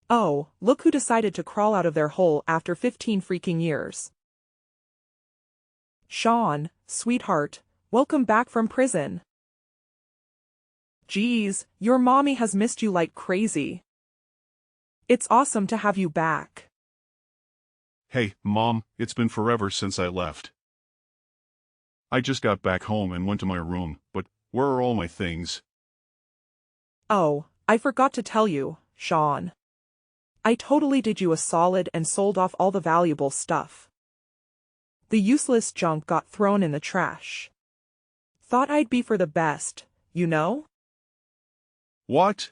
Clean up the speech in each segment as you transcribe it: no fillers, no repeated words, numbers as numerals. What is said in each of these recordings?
Oh, look who decided to crawl out of their hole after 15 freaking years. Sean, sweetheart, welcome back from prison. Geez, your mommy has missed you like crazy. It's awesome to have you back. Hey, Mom, it's been forever since I left. I just got back home and went to my room, but where are all my things? Oh, I forgot to tell you, Sean. I totally did you a solid and sold off all the valuable stuff. The useless junk got thrown in the trash. Thought I'd be for the best, you know? What?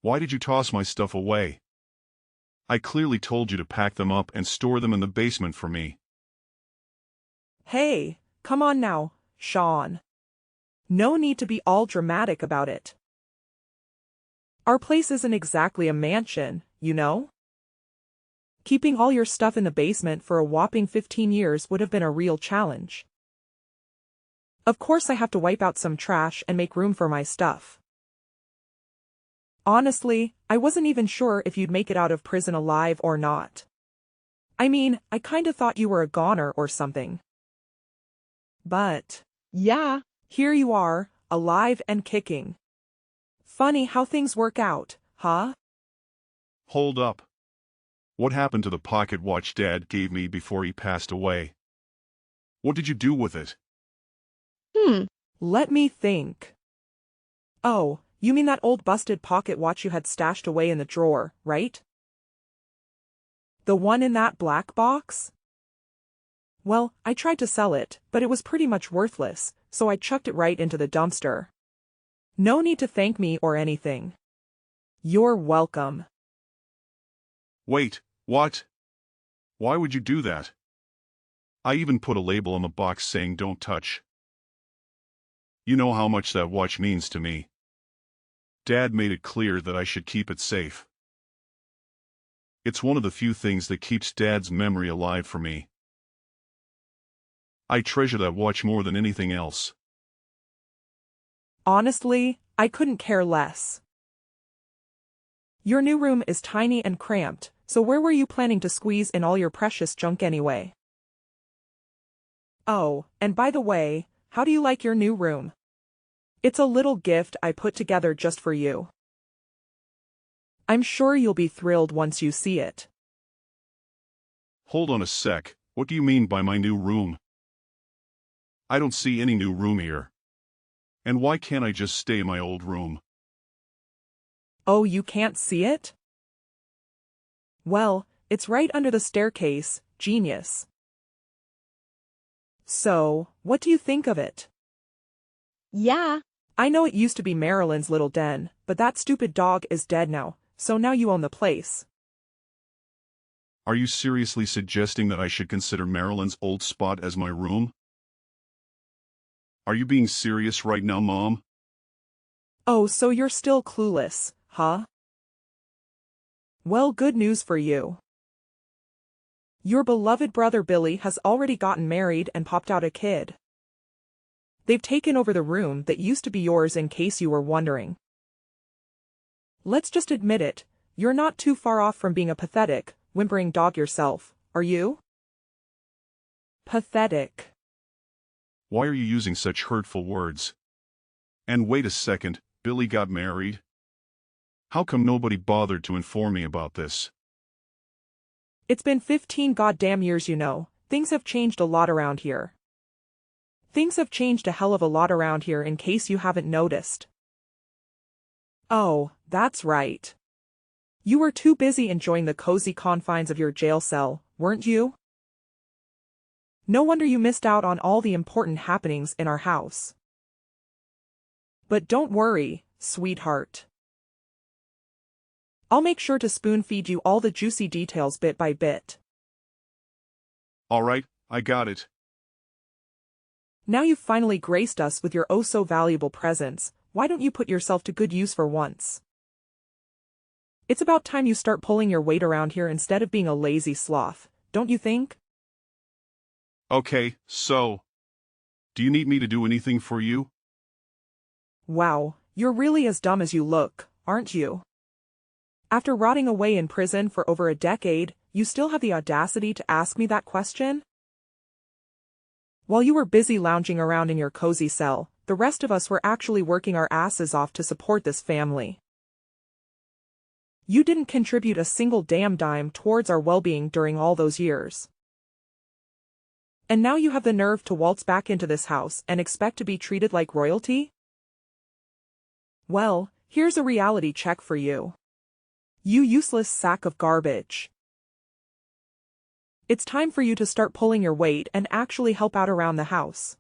Why did you toss my stuff away? I clearly told you to pack them up and store them in the basement for me. Hey, come on now, Sean. No need to be all dramatic about it. Our place isn't exactly a mansion, you know? Keeping all your stuff in the basement for a whopping 15 years would have been a real challenge. Of course I have to wipe out some trash and make room for my stuff. Honestly, I wasn't even sure if you'd make it out of prison alive or not. I mean, I kinda thought you were a goner or something. But, yeah, here you are, alive and kicking. Funny how things work out, huh? Hold up. What happened to the pocket watch Dad gave me before he passed away? What did you do with it? Let me think. Oh, you mean that old busted pocket watch you had stashed away in the drawer, right? The one in that black box? Well, I tried to sell it, but it was pretty much worthless, so I chucked it right into the dumpster. No need to thank me or anything. You're welcome. Wait, what? Why would you do that? I even put a label on the box saying don't touch. You know how much that watch means to me. Dad made it clear that I should keep it safe. It's one of the few things that keeps Dad's memory alive for me. I treasure that watch more than anything else. Honestly, I couldn't care less. Your new room is tiny and cramped, so where were you planning to squeeze in all your precious junk anyway? Oh, and by the way, how do you like your new room? It's a little gift I put together just for you. I'm sure you'll be thrilled once you see it. Hold on a sec, what do you mean by my new room? I don't see any new room here. And why can't I just stay in my old room? Oh, you can't see it? Well, it's right under the staircase, genius. So, what do you think of it? Yeah, I know it used to be Marilyn's little den, but that stupid dog is dead now, so now you own the place. Are you seriously suggesting that I should consider Marilyn's old spot as my room? Are you being serious right now, Mom? Oh, so you're still clueless, huh? Well, good news for you. Your beloved brother Billy has already gotten married and popped out a kid. They've taken over the room that used to be yours in case you were wondering. Let's just admit it, you're not too far off from being a pathetic, whimpering dog yourself, are you? Pathetic. Why are you using such hurtful words? And wait a second, Billy got married? How come nobody bothered to inform me about this? It's been 15 goddamn years, you know. Things have changed a lot around here. Things have changed a hell of a lot around here in case you haven't noticed. Oh, that's right. You were too busy enjoying the cozy confines of your jail cell, weren't you? No wonder you missed out on all the important happenings in our house. But don't worry, sweetheart. I'll make sure to spoon-feed you all the juicy details bit by bit. All right, I got it. Now you've finally graced us with your oh-so-valuable presence, why don't you put yourself to good use for once? It's about time you start pulling your weight around here instead of being a lazy sloth, don't you think? Okay, so, do you need me to do anything for you? Wow, you're really as dumb as you look, aren't you? After rotting away in prison for over a decade, you still have the audacity to ask me that question? While you were busy lounging around in your cozy cell, the rest of us were actually working our asses off to support this family. You didn't contribute a single damn dime towards our well-being during all those years. And now you have the nerve to waltz back into this house and expect to be treated like royalty? Well, here's a reality check for you. You useless sack of garbage. It's time for you to start pulling your weight and actually help out around the house.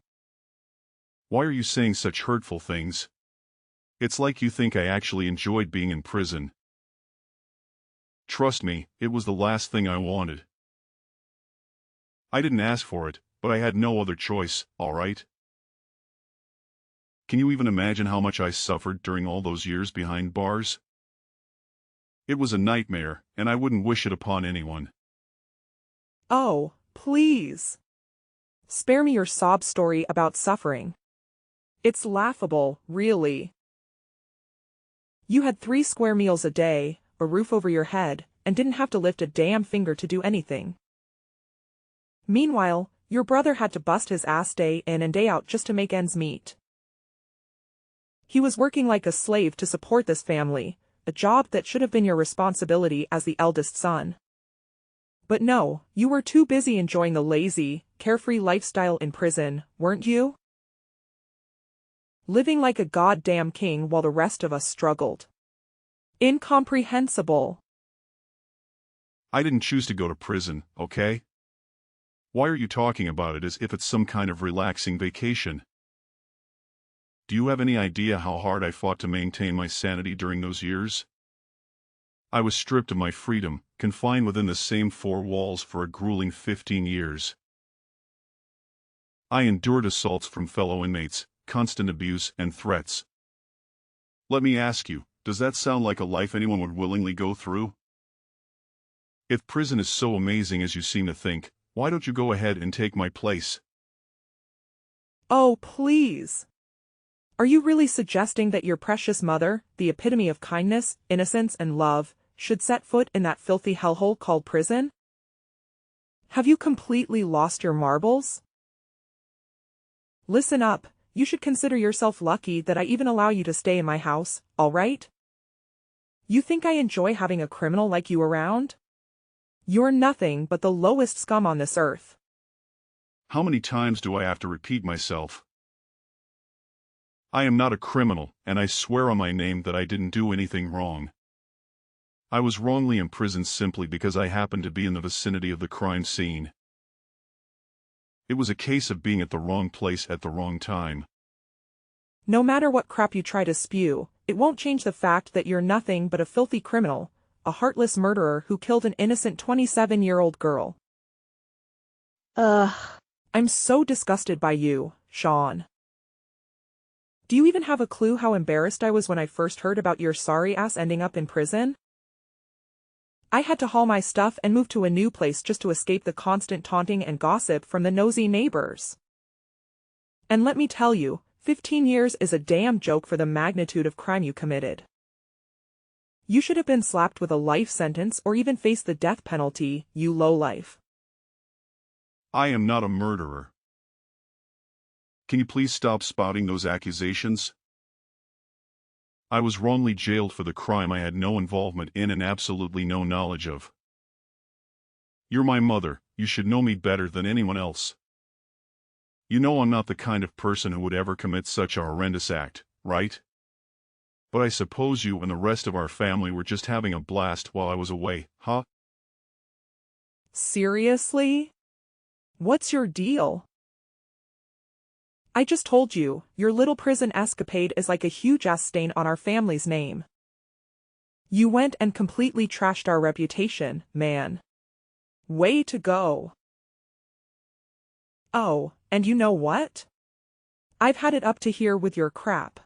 Why are you saying such hurtful things? It's like you think I actually enjoyed being in prison. Trust me, it was the last thing I wanted. I didn't ask for it, but I had no other choice, all right? Can you even imagine how much I suffered during all those years behind bars? It was a nightmare, and I wouldn't wish it upon anyone. Oh, please. Spare me your sob story about suffering. It's laughable, really. You had 3 square meals a day, a roof over your head, and didn't have to lift a damn finger to do anything. Meanwhile, your brother had to bust his ass day in and day out just to make ends meet. He was working like a slave to support this family, a job that should have been your responsibility as the eldest son. But no, you were too busy enjoying the lazy, carefree lifestyle in prison, weren't you? Living like a goddamn king while the rest of us struggled. Incomprehensible. I didn't choose to go to prison, okay? Why are you talking about it as if it's some kind of relaxing vacation? Do you have any idea how hard I fought to maintain my sanity during those years? I was stripped of my freedom, confined within the same 4 walls for a grueling 15 years. I endured assaults from fellow inmates, constant abuse and threats. Let me ask you, does that sound like a life anyone would willingly go through? If prison is so amazing as you seem to think, why don't you go ahead and take my place? Oh, please. Are you really suggesting that your precious mother, the epitome of kindness, innocence, and love, should set foot in that filthy hellhole called prison? Have you completely lost your marbles? Listen up, you should consider yourself lucky that I even allow you to stay in my house, all right? You think I enjoy having a criminal like you around? You're nothing but the lowest scum on this earth. How many times do I have to repeat myself? I am not a criminal, and I swear on my name that I didn't do anything wrong. I was wrongly imprisoned simply because I happened to be in the vicinity of the crime scene. It was a case of being at the wrong place at the wrong time. No matter what crap you try to spew, it won't change the fact that you're nothing but a filthy criminal, a heartless murderer who killed an innocent 27-year-old girl. Ugh. I'm so disgusted by you, Sean. Do you even have a clue how embarrassed I was when I first heard about your sorry ass ending up in prison? I had to haul my stuff and move to a new place just to escape the constant taunting and gossip from the nosy neighbors. And let me tell you, 15 years is a damn joke for the magnitude of crime you committed. You should have been slapped with a life sentence or even faced the death penalty, you lowlife. I am not a murderer. Can you please stop spouting those accusations? I was wrongly jailed for the crime I had no involvement in and absolutely no knowledge of. You're my mother, you should know me better than anyone else. You know I'm not the kind of person who would ever commit such a horrendous act, right? But I suppose you and the rest of our family were just having a blast while I was away, huh? Seriously? What's your deal? I just told you, your little prison escapade is like a huge ass stain on our family's name. You went and completely trashed our reputation, man. Way to go. Oh, and you know what? I've had it up to here with your crap.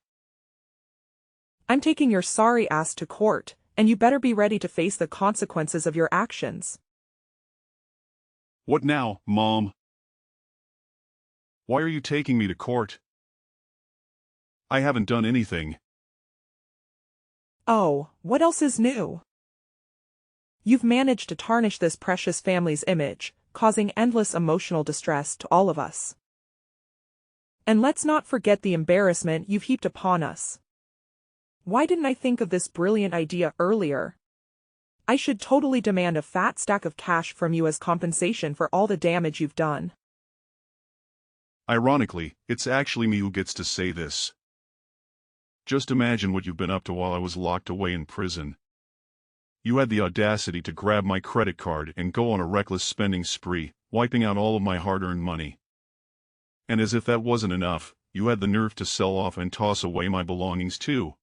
I'm taking your sorry ass to court, and you better be ready to face the consequences of your actions. What now, Mom? Why are you taking me to court? I haven't done anything. Oh, what else is new? You've managed to tarnish this precious family's image, causing endless emotional distress to all of us. And let's not forget the embarrassment you've heaped upon us. Why didn't I think of this brilliant idea earlier? I should totally demand a fat stack of cash from you as compensation for all the damage you've done. Ironically, it's actually me who gets to say this. Just imagine what you've been up to while I was locked away in prison. You had the audacity to grab my credit card and go on a reckless spending spree, wiping out all of my hard-earned money. And as if that wasn't enough, you had the nerve to sell off and toss away my belongings too.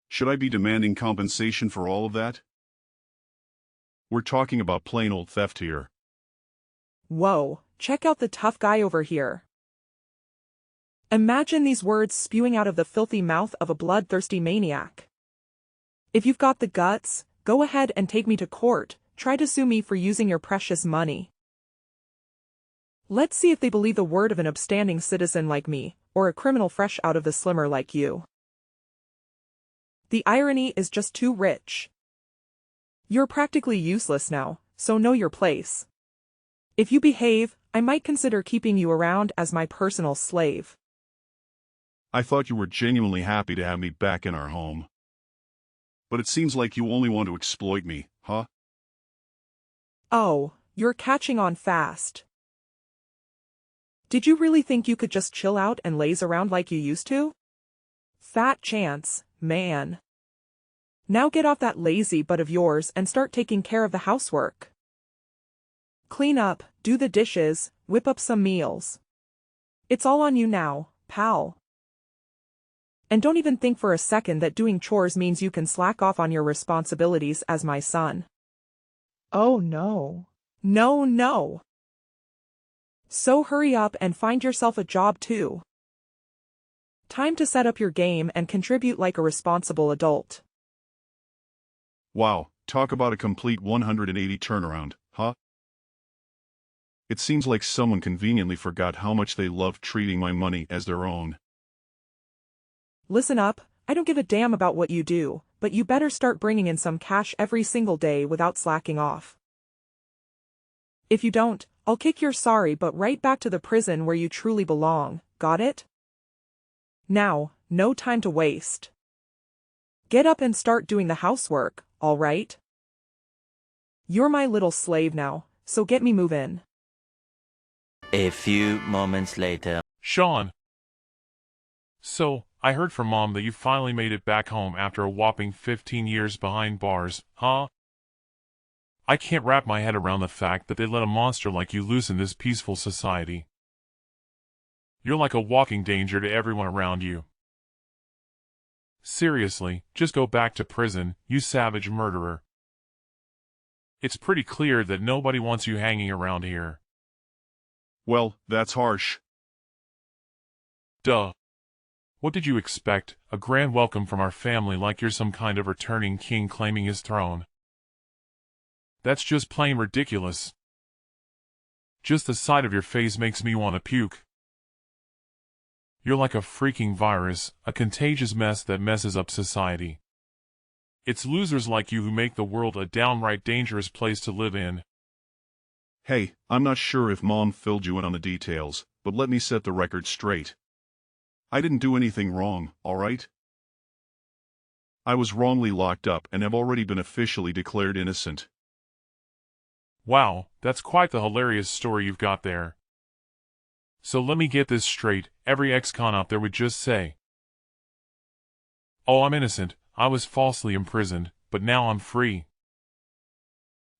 Should I be demanding compensation for all of that? We're talking about plain old theft here. Whoa, check out the tough guy over here. Imagine these words spewing out of the filthy mouth of a bloodthirsty maniac. If you've got the guts, go ahead and take me to court, try to sue me for using your precious money. Let's see if they believe the word of an upstanding citizen like me, or a criminal fresh out of the slimmer like you. The irony is just too rich. You're practically useless now, so know your place. If you behave, I might consider keeping you around as my personal slave. I thought you were genuinely happy to have me back in our home. But it seems like you only want to exploit me, huh? Oh, you're catching on fast. Did you really think you could just chill out and laze around like you used to? Fat chance, man. Now get off that lazy butt of yours and start taking care of the housework. Clean up, do the dishes, whip up some meals. It's all on you now, pal. And don't even think for a second that doing chores means you can slack off on your responsibilities as my son. Oh no. No, no. So hurry up and find yourself a job too. Time to set up your game and contribute like a responsible adult. Wow, talk about a complete 180 turnaround, huh? It seems like someone conveniently forgot how much they love treating my money as their own. Listen up, I don't give a damn about what you do, but you better start bringing in some cash every single day without slacking off. If you don't, I'll kick your sorry butt right back to the prison where you truly belong, got it? Now, no time to waste. Get up and start doing the housework, all right? You're my little slave now, so get me moving. A few moments later. Sean. So, I heard from Mom that you finally made it back home after a whopping 15 years behind bars, huh? I can't wrap my head around the fact that they let a monster like you loose in this peaceful society. You're like a walking danger to everyone around you. Seriously, just go back to prison, you savage murderer. It's pretty clear that nobody wants you hanging around here. Well, that's harsh. Duh. What did you expect, a grand welcome from our family like you're some kind of returning king claiming his throne? That's just plain ridiculous. Just the sight of your face makes me want to puke. You're like a freaking virus, a contagious mess that messes up society. It's losers like you who make the world a downright dangerous place to live in. Hey, I'm not sure if Mom filled you in on the details, but let me set the record straight. I didn't do anything wrong, all right? I was wrongly locked up and have already been officially declared innocent. Wow, that's quite the hilarious story you've got there. So let me get this straight, every ex-con out there would just say, "Oh, I'm innocent, I was falsely imprisoned, but now I'm free."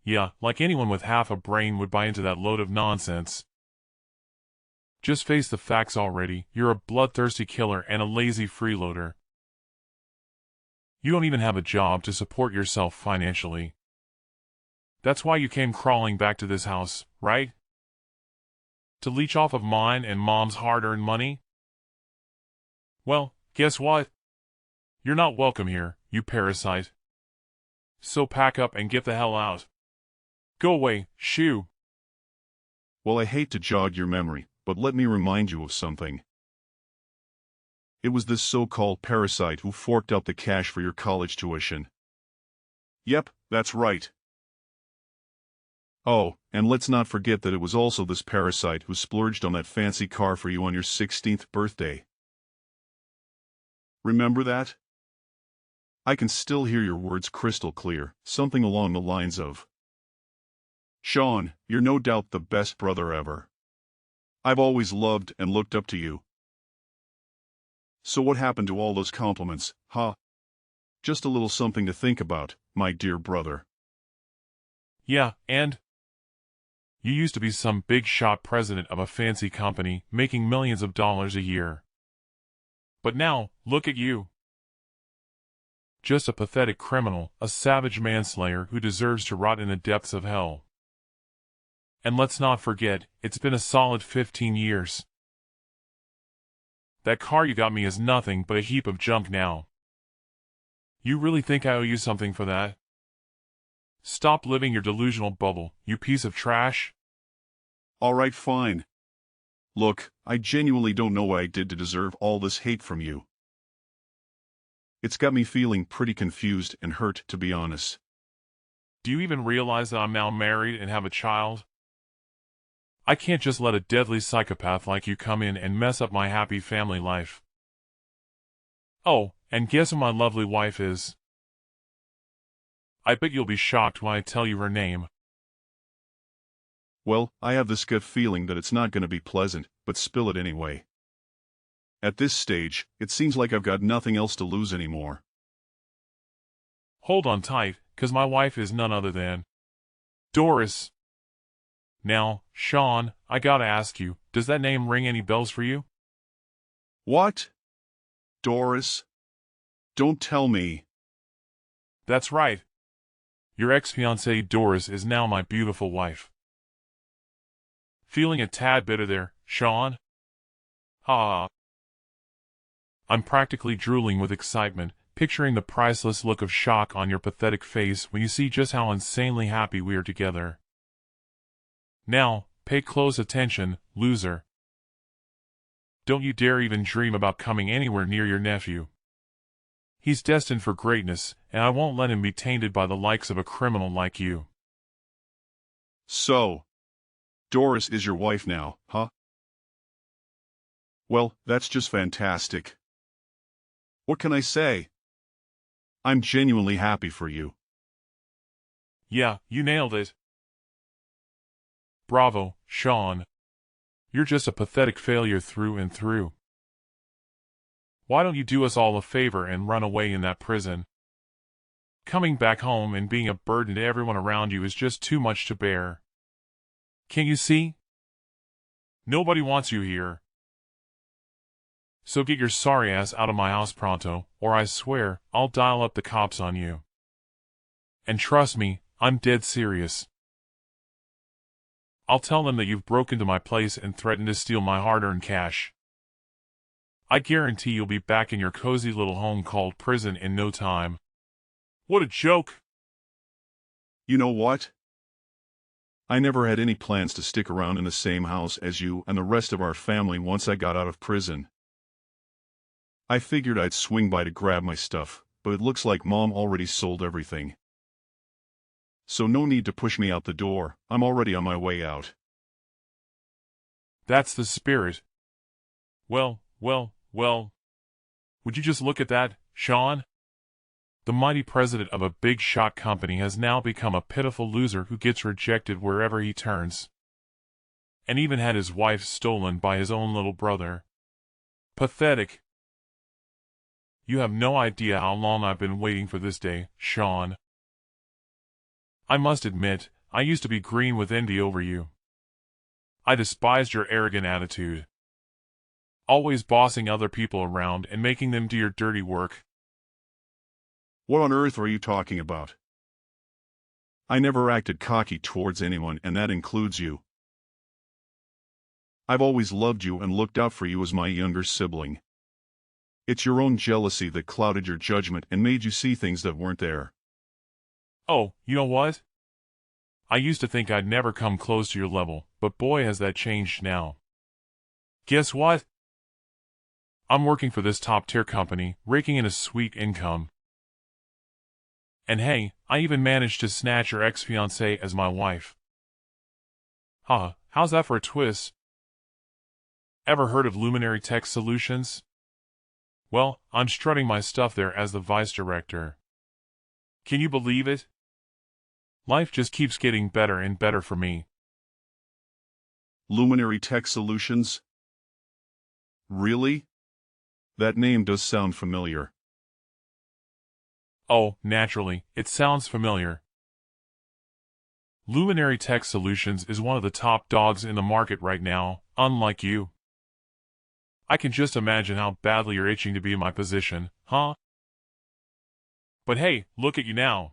Yeah, like anyone with half a brain would buy into that load of nonsense. Just face the facts already, you're a bloodthirsty killer and a lazy freeloader. You don't even have a job to support yourself financially. That's why you came crawling back to this house, right? To leech off of mine and Mom's hard-earned money? Well, guess what? You're not welcome here, you parasite. So pack up and get the hell out. Go away, shoo. Well, I hate to jog your memory, but let me remind you of something. It was this so-called parasite who forked out the cash for your college tuition. Yep, that's right. Oh, and let's not forget that it was also this parasite who splurged on that fancy car for you on your 16th birthday. Remember that? I can still hear your words crystal clear, something along the lines of, "Sean, you're no doubt the best brother ever. I've always loved and looked up to you." So what happened to all those compliments, huh? Just a little something to think about, my dear brother. Yeah, and you used to be some big shot president of a fancy company, making millions of dollars a year. But now, look at you. Just a pathetic criminal, a savage manslayer who deserves to rot in the depths of hell. And let's not forget, it's been a solid 15 years. That car you got me is nothing but a heap of junk now. You really think I owe you something for that? Stop living your delusional bubble, you piece of trash. All right, fine. Look, I genuinely don't know what I did to deserve all this hate from you. It's got me feeling pretty confused and hurt, to be honest. Do you even realize that I'm now married and have a child? I can't just let a deadly psychopath like you come in and mess up my happy family life. Oh, and guess who my lovely wife is? I bet you'll be shocked when I tell you her name. Well, I have this gut feeling that it's not going to be pleasant, but spill it anyway. At this stage, it seems like I've got nothing else to lose anymore. Hold on tight, 'cause my wife is none other than Doris. Now, Sean, I gotta ask you, does that name ring any bells for you? What? Doris? Don't tell me. That's right. Your ex-fiancée Doris is now my beautiful wife. Feeling a tad bitter there, Sean? Ah. I'm practically drooling with excitement, picturing the priceless look of shock on your pathetic face when you see just how insanely happy we are together. Now, pay close attention, loser. Don't you dare even dream about coming anywhere near your nephew. He's destined for greatness, and I won't let him be tainted by the likes of a criminal like you. So, Doris is your wife now, huh? Well, that's just fantastic. What can I say? I'm genuinely happy for you. Yeah, you nailed it. Bravo, Sean. You're just a pathetic failure through and through. Why don't you do us all a favor and run away in that prison? Coming back home and being a burden to everyone around you is just too much to bear. Can't you see? Nobody wants you here. So get your sorry ass out of my house pronto, or I swear, I'll dial up the cops on you. And trust me, I'm dead serious. I'll tell them that you've broken into my place and threatened to steal my hard-earned cash. I guarantee you'll be back in your cozy little home called prison in no time. What a joke! You know what? I never had any plans to stick around in the same house as you and the rest of our family once I got out of prison. I figured I'd swing by to grab my stuff, but it looks like Mom already sold everything. So no need to push me out the door, I'm already on my way out. That's the spirit. Well. Would you just look at that, Sean? The mighty president of a big shot company has now become a pitiful loser who gets rejected wherever he turns. And even had his wife stolen by his own little brother. Pathetic. You have no idea how long I've been waiting for this day, Sean. I must admit, I used to be green with envy over you. I despised your arrogant attitude. Always bossing other people around and making them do your dirty work. What on earth are you talking about? I never acted cocky towards anyone, and that includes you. I've always loved you and looked out for you as my younger sibling. It's your own jealousy that clouded your judgment and made you see things that weren't there. Oh, you know what? I used to think I'd never come close to your level, but boy has that changed now. Guess what? I'm working for this top-tier company, raking in a sweet income. And hey, I even managed to snatch your ex-fiancée as my wife. Huh, how's that for a twist? Ever heard of Luminary Tech Solutions? Well, I'm strutting my stuff there as the vice director. Can you believe it? Life just keeps getting better and better for me. Luminary Tech Solutions? Really? That name does sound familiar. Oh, naturally, it sounds familiar. Luminary Tech Solutions is one of the top dogs in the market right now, unlike you. I can just imagine how badly you're itching to be in my position, huh? But hey, look at you now.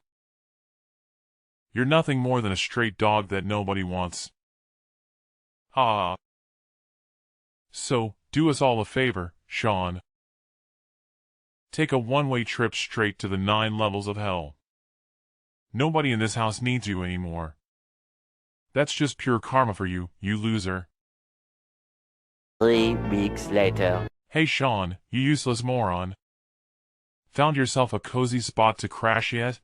You're nothing more than a straight dog that nobody wants. Ha! So, do us all a favor, Sean. Take a one-way trip straight to the 9 levels of hell. Nobody in this house needs you anymore. That's just pure karma for you, you loser. 3 weeks later. Hey Sean, you useless moron. Found yourself a cozy spot to crash yet?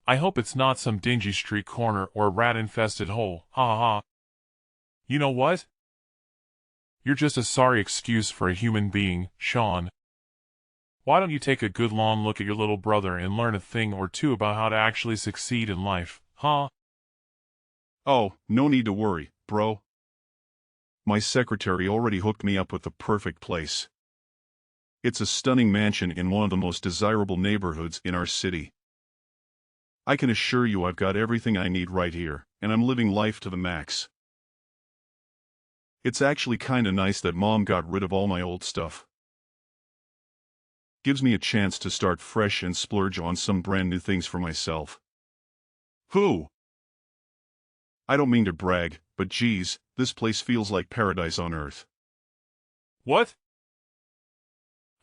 I hope it's not some dingy street corner or a rat-infested hole, ha ha. You know what? You're just a sorry excuse for a human being, Sean. Why don't you take a good long look at your little brother and learn a thing or two about how to actually succeed in life, huh? Oh, no need to worry, bro. My secretary already hooked me up with the perfect place. It's a stunning mansion in one of the most desirable neighborhoods in our city. I can assure you I've got everything I need right here, and I'm living life to the max. It's actually kinda nice that Mom got rid of all my old stuff. Gives me a chance to start fresh and splurge on some brand new things for myself. Who? I don't mean to brag, but geez, this place feels like paradise on earth. What?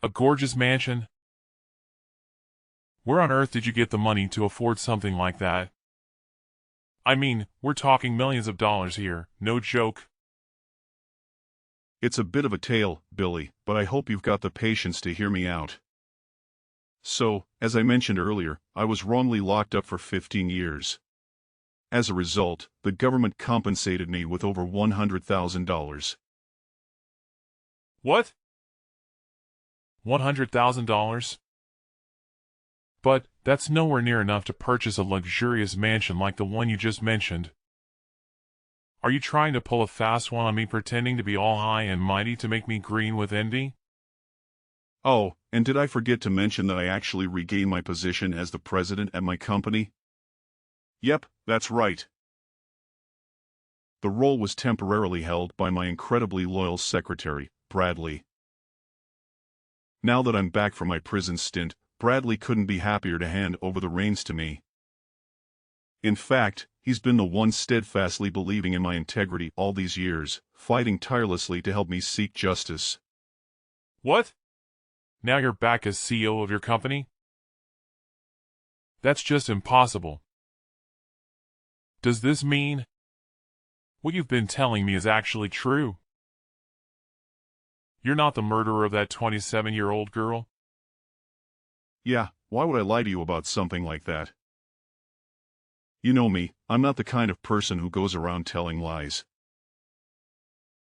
A gorgeous mansion? Where on earth did you get the money to afford something like that? I mean, we're talking millions of dollars here, no joke. It's a bit of a tale, Billy, but I hope you've got the patience to hear me out. So, as I mentioned earlier, I was wrongly locked up for 15 years. As a result, the government compensated me with over $100,000. What? $100,000? But, that's nowhere near enough to purchase a luxurious mansion like the one you just mentioned. Are you trying to pull a fast one on me pretending to be all high and mighty to make me green with envy? Oh, and did I forget to mention that I actually regained my position as the president at my company? Yep, that's right. The role was temporarily held by my incredibly loyal secretary, Bradley. Now that I'm back from my prison stint, Bradley couldn't be happier to hand over the reins to me. In fact, he's been the one steadfastly believing in my integrity all these years, fighting tirelessly to help me seek justice. What? Now you're back as CEO of your company? That's just impossible. Does this mean what you've been telling me is actually true? You're not the murderer of that 27-year-old girl? Yeah, why would I lie to you about something like that? You know me, I'm not the kind of person who goes around telling lies.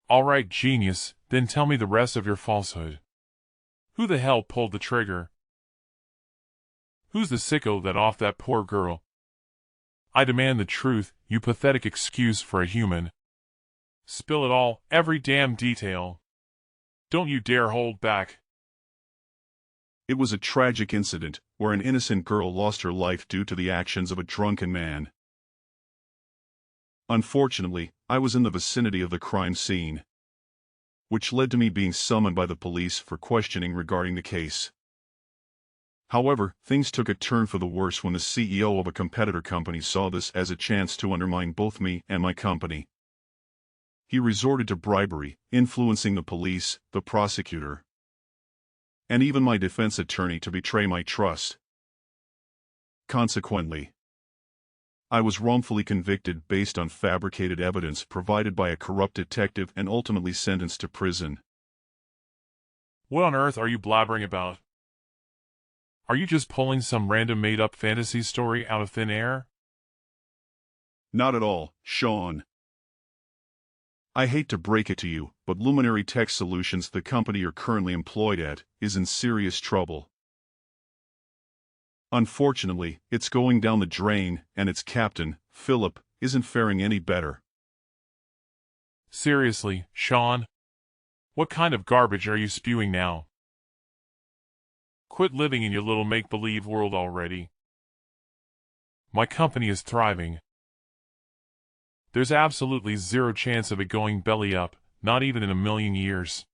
All right, genius, then tell me the rest of your falsehood. Who the hell pulled the trigger? Who's the sicko that offed that poor girl? I demand the truth, you pathetic excuse for a human. Spill it all, every damn detail. Don't you dare hold back. It was a tragic incident, where an innocent girl lost her life due to the actions of a drunken man. Unfortunately, I was in the vicinity of the crime scene, which led to me being summoned by the police for questioning regarding the case. However, things took a turn for the worse when the CEO of a competitor company saw this as a chance to undermine both me and my company. He resorted to bribery, influencing the police, the prosecutor, and even my defense attorney to betray my trust. Consequently, I was wrongfully convicted based on fabricated evidence provided by a corrupt detective and ultimately sentenced to prison. What on earth are you blabbering about? Are you just pulling some random made-up fantasy story out of thin air? Not at all, Sean. I hate to break it to you, but Luminary Tech Solutions, the company you're currently employed at, is in serious trouble. Unfortunately, it's going down the drain, and its captain, Philip, isn't faring any better. Seriously, Sean? What kind of garbage are you spewing now? Quit living in your little make-believe world already. My company is thriving. There's absolutely zero chance of it going belly up, not even in a million years.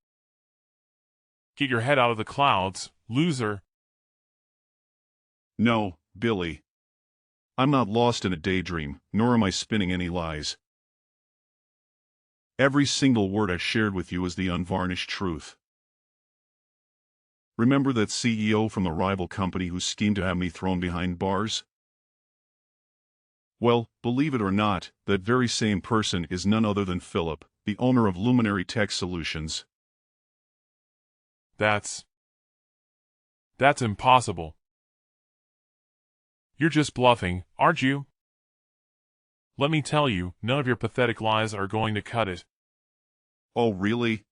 Get your head out of the clouds, loser. No, Billy. I'm not lost in a daydream, nor am I spinning any lies. Every single word I shared with you is the unvarnished truth. Remember that CEO from the rival company who schemed to have me thrown behind bars? Well, believe it or not, that very same person is none other than Philip, the owner of Luminary Tech Solutions. That's impossible. You're just bluffing, aren't you? Let me tell you, none of your pathetic lies are going to cut it. Oh, really?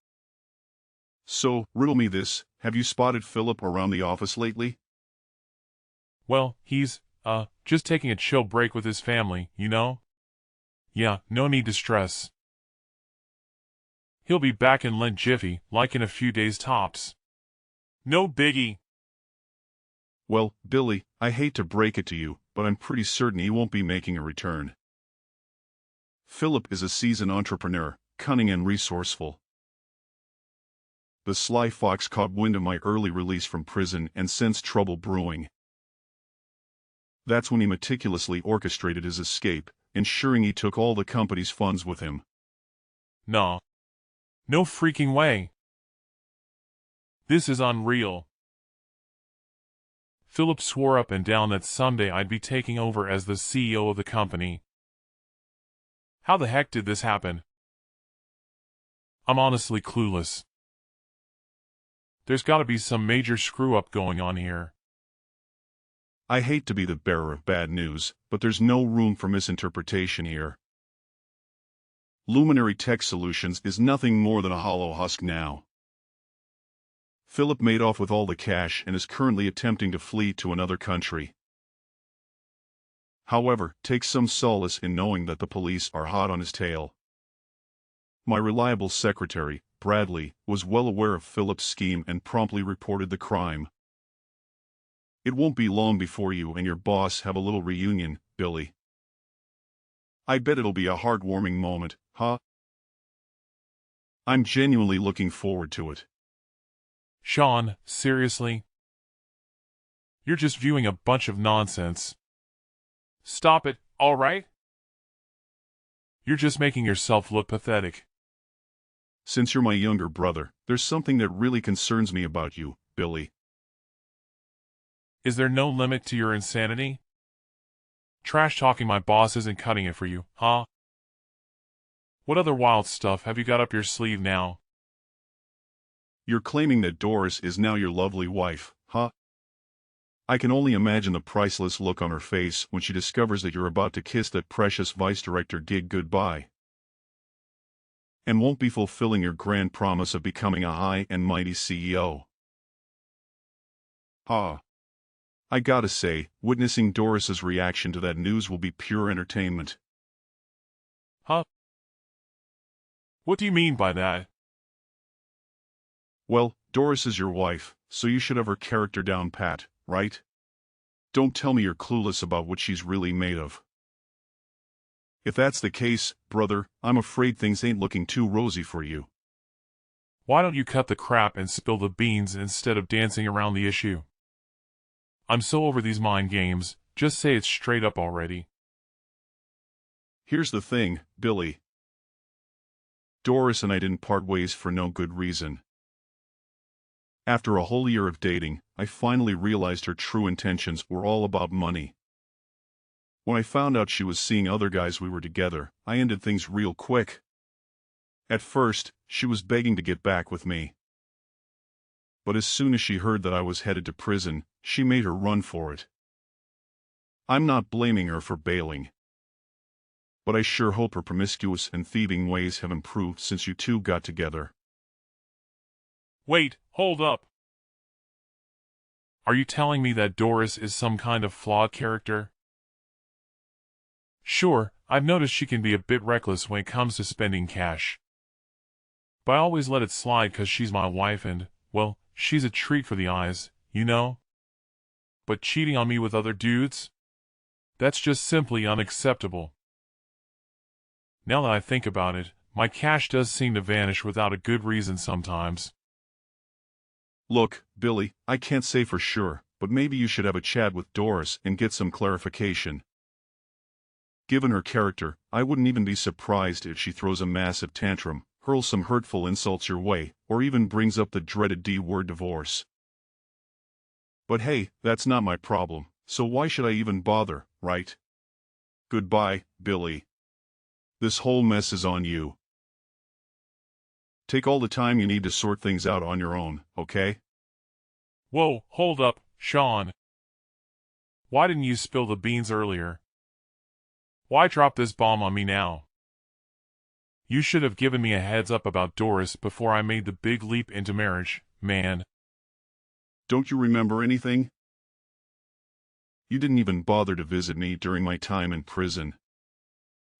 So, riddle me this, have you spotted Philip around the office lately? Well, he's, just taking a chill break with his family, you know? Yeah, no need to stress. He'll be back in Lent jiffy, like in a few days tops. No biggie. Well, Billy, I hate to break it to you, but I'm pretty certain he won't be making a return. Philip is a seasoned entrepreneur, cunning and resourceful. The sly fox caught wind of my early release from prison and sensed trouble brewing. That's when he meticulously orchestrated his escape, ensuring he took all the company's funds with him. No. No freaking way. This is unreal. Philip swore up and down that someday I'd be taking over as the CEO of the company. How the heck did this happen? I'm honestly clueless. There's gotta be some major screw-up going on here. I hate to be the bearer of bad news, but there's no room for misinterpretation here. Luminary Tech Solutions is nothing more than a hollow husk now. Philip made off with all the cash and is currently attempting to flee to another country. However, take some solace in knowing that the police are hot on his tail. My reliable secretary, Bradley, was well aware of Philip's scheme and promptly reported the crime. It won't be long before you and your boss have a little reunion, Billy. I bet it'll be a heartwarming moment, huh? I'm genuinely looking forward to it. Sean, seriously? You're just viewing a bunch of nonsense. Stop it, all right? You're just making yourself look pathetic. Since you're my younger brother, there's something that really concerns me about you, Billy. Is there no limit to your insanity? Trash-talking my boss isn't cutting it for you, huh? What other wild stuff have you got up your sleeve now? You're claiming that Doris is now your lovely wife, huh? I can only imagine the priceless look on her face when she discovers that you're about to kiss that precious vice director gig goodbye. And won't be fulfilling your grand promise of becoming a high and mighty CEO. I gotta say, witnessing Doris's reaction to that news will be pure entertainment. Huh? What do you mean by that? Well, Doris is your wife, so you should have her character down pat, right? Don't tell me you're clueless about what she's really made of. If that's the case, brother, I'm afraid things ain't looking too rosy for you. Why don't you cut the crap and spill the beans instead of dancing around the issue? I'm so over these mind games, just say it straight up already. Here's the thing, Billy. Doris and I didn't part ways for no good reason. After a whole year of dating, I finally realized her true intentions were all about money. When I found out she was seeing other guys we were together, I ended things real quick. At first, she was begging to get back with me. but as soon as she heard that I was headed to prison, she made her run for it. I'm not blaming her for bailing, but I sure hope her promiscuous and thieving ways have improved since you two got together. Wait, hold up. Are you telling me that Doris is some kind of flawed character? Sure, I've noticed she can be a bit reckless when it comes to spending cash. But I always let it slide 'cause she's my wife and, well, she's a treat for the eyes, you know? But cheating on me with other dudes? That's just simply unacceptable. Now that I think about it, my cash does seem to vanish without a good reason sometimes. Look, Billy, I can't say for sure, but maybe you should have a chat with Doris and get some clarification. Given her character, I wouldn't even be surprised if she throws a massive tantrum, hurls some hurtful insults your way, or even brings up the dreaded D-word divorce. But hey, that's not my problem, so why should I even bother, right? Goodbye, Billy. This whole mess is on you. Take all the time you need to sort things out on your own, okay? Whoa, hold up, Sean. Why didn't you spill the beans earlier? Why drop this bomb on me now? You should have given me a heads up about Doris before I made the big leap into marriage, man. Don't you remember anything? You didn't even bother to visit me during my time in prison.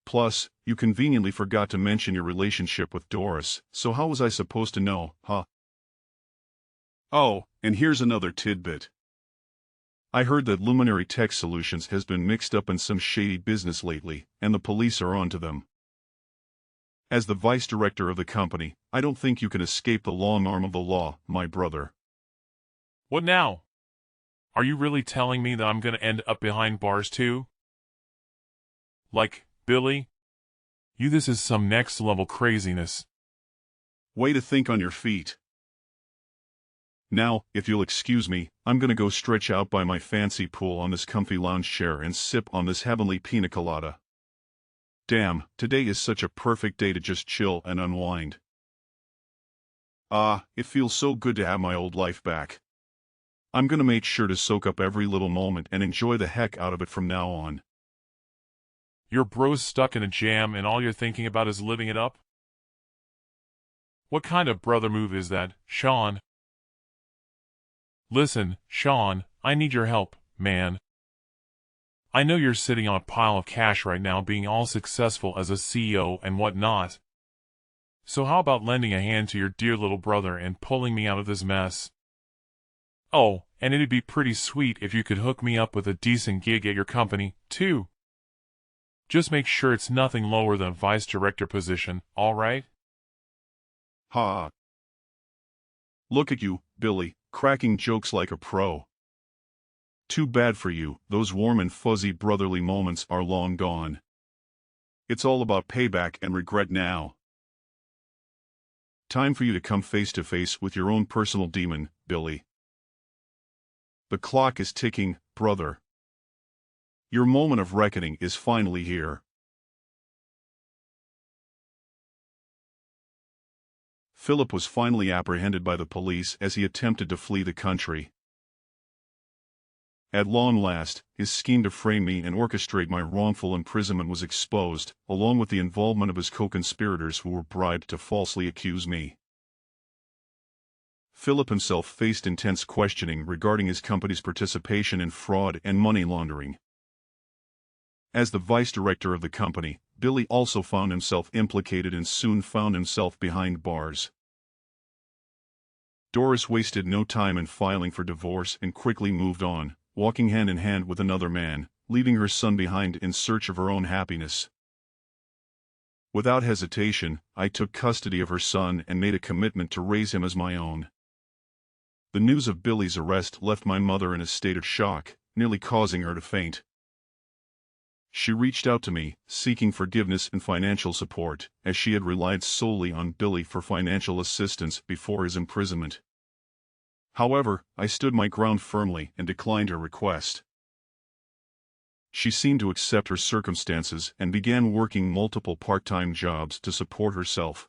Plus, you conveniently forgot to mention your relationship with Doris, so how was I supposed to know, huh? Oh, and here's another tidbit. I heard that Luminary Tech Solutions has been mixed up in some shady business lately, and the police are onto them. As the vice director of the company, I don't think you can escape the long arm of the law, my brother. What now? Are you really telling me that I'm gonna end up behind bars too? Like, Billy? This is some next-level craziness. Way to think on your feet. Now, if you'll excuse me, I'm gonna go stretch out by my fancy pool on this comfy lounge chair and sip on this heavenly pina colada. Damn, today is such a perfect day to just chill and unwind. It feels so good to have my old life back. I'm gonna make sure to soak up every little moment and enjoy the heck out of it from now on. Your bro's stuck in a jam and all you're thinking about is living it up? What kind of brother move is that, Sean? Listen, Sean, I need your help, man. I know you're sitting on a pile of cash right now being all successful as a CEO and whatnot. So how about lending a hand to your dear little brother and pulling me out of this mess? Oh, and it'd be pretty sweet if you could hook me up with a decent gig at your company, too. Just make sure it's nothing lower than a vice director position, all right? Ha! Look at you, Billy, cracking jokes like a pro. Too bad for you, those warm and fuzzy brotherly moments are long gone. It's all about payback and regret now. Time for you to come face to face with your own personal demon, Billy. The clock is ticking, brother. Your moment of reckoning is finally here. Philip was finally apprehended by the police as he attempted to flee the country. At long last, his scheme to frame me and orchestrate my wrongful imprisonment was exposed, along with the involvement of his co-conspirators who were bribed to falsely accuse me. Philip himself faced intense questioning regarding his company's participation in fraud and money laundering. As the vice director of the company, Billy also found himself implicated and soon found himself behind bars. Doris wasted no time in filing for divorce and quickly moved on, walking hand in hand with another man, leaving her son behind in search of her own happiness. Without hesitation, I took custody of her son and made a commitment to raise him as my own. The news of Billy's arrest left my mother in a state of shock, nearly causing her to faint. She reached out to me, seeking forgiveness and financial support, as she had relied solely on Billy for financial assistance before his imprisonment. However, I stood my ground firmly and declined her request. She seemed to accept her circumstances and began working multiple part-time jobs to support herself.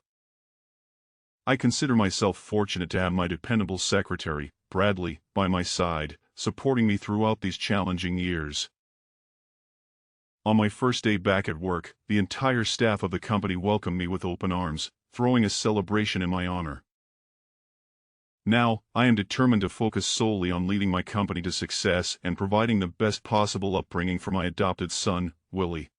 I consider myself fortunate to have my dependable secretary, Bradley, by my side, supporting me throughout these challenging years. On my first day back at work, the entire staff of the company welcomed me with open arms, throwing a celebration in my honor. Now, I am determined to focus solely on leading my company to success and providing the best possible upbringing for my adopted son, Willie.